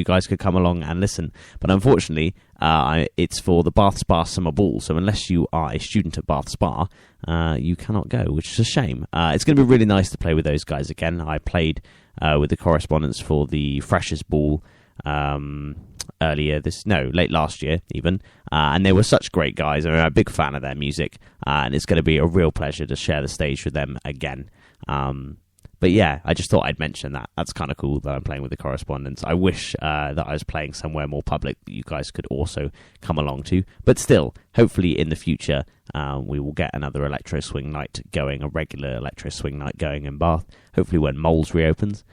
you guys could come along and listen. But unfortunately, it's for the Bath Spa Summer Ball, so unless you are a student at Bath Spa, you cannot go, which is a shame. It's going to be really nice to play with those guys again. I played with the correspondents for the Freshers Ball late last year even, and they were such great guys. I'm a big fan of their music, and it's going to be a real pleasure to share the stage with them again. But yeah, I just thought I'd mention that. That's kind of cool that I'm playing with the correspondents. I wish that I was playing somewhere more public that you guys could also come along to. But still, hopefully in the future, we will get another electro swing night going, a regular electro swing night going in Bath. Hopefully when Moles reopens,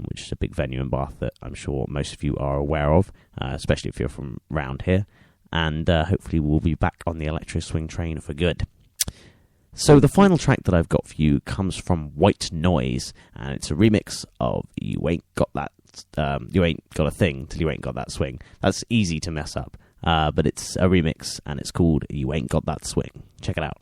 which is a big venue in Bath that I'm sure most of you are aware of, especially if you're from round here. And hopefully we'll be back on the electro swing train for good. So the final track that I've got for you comes from WhiteNoise, and it's a remix of You Ain't Got That, You Ain't Got a Thing Till You Ain't Got That Swing. That's easy to mess up, but it's a remix, and it's called You Ain't Got That Swing. Check it out.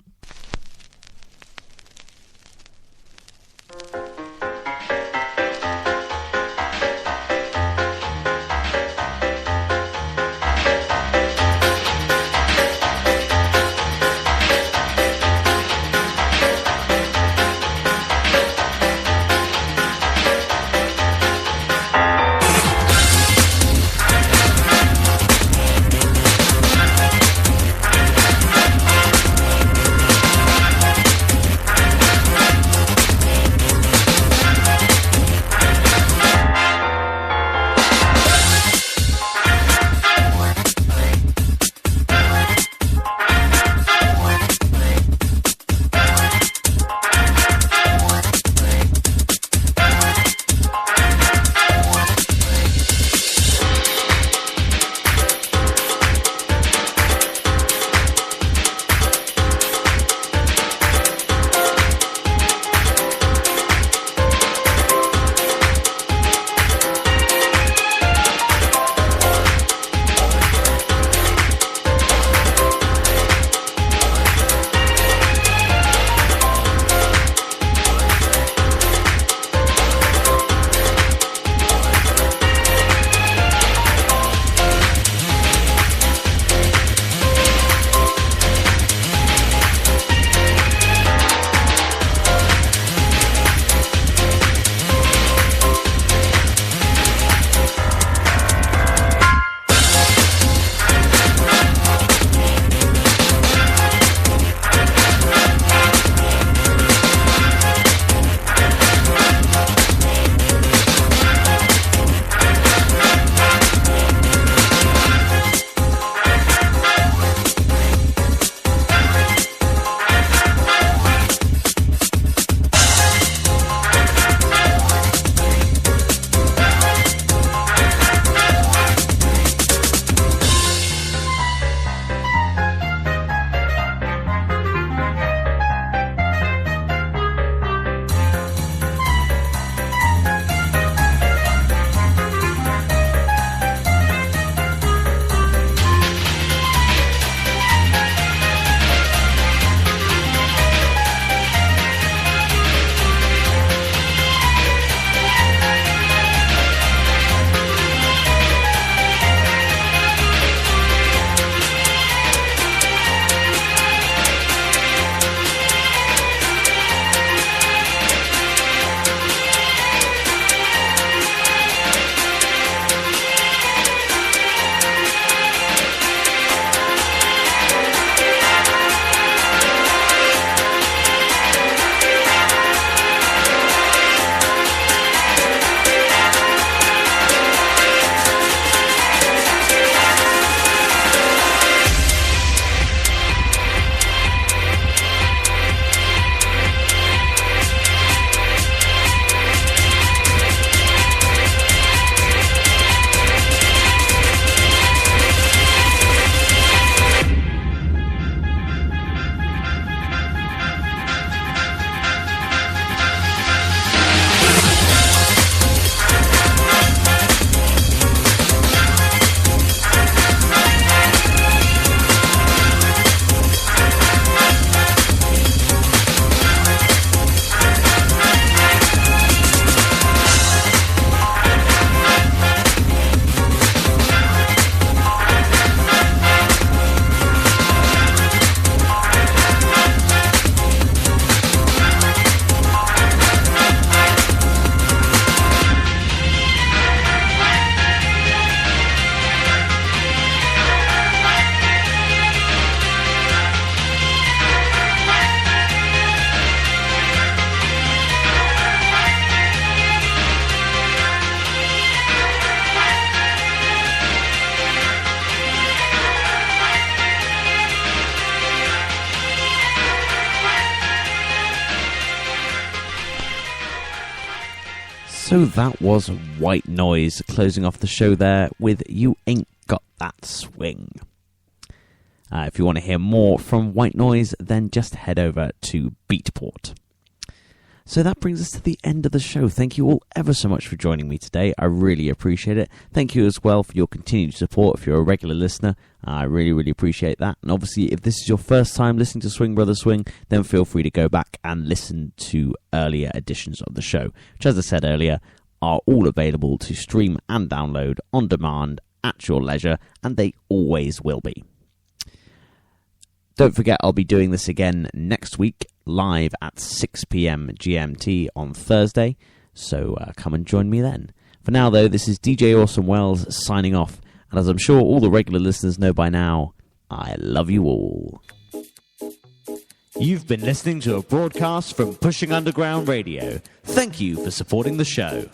So that was White Noise closing off the show there with You Ain't Got That Swing. If you want to hear more from White Noise, then just head over to Beatport. So that brings us to the end of the show. Thank you all ever so much for joining me today. I really appreciate it. Thank you as well for your continued support. If you're a regular listener, I really, really appreciate that. And obviously, if this is your first time listening to Swing Brother Swing, then feel free to go back and listen to earlier editions of the show, which, as I said earlier, are all available to stream and download on demand at your leisure, and they always will be. Don't forget, I'll be doing this again next week, live at 6 p.m. GMT on Thursday, so come and join me then. For now, though, this is DJ Awesome Wells signing off, and as I'm sure all the regular listeners know by now, I love you all. You've been listening to a broadcast from Pushing Underground Radio. Thank you for supporting the show.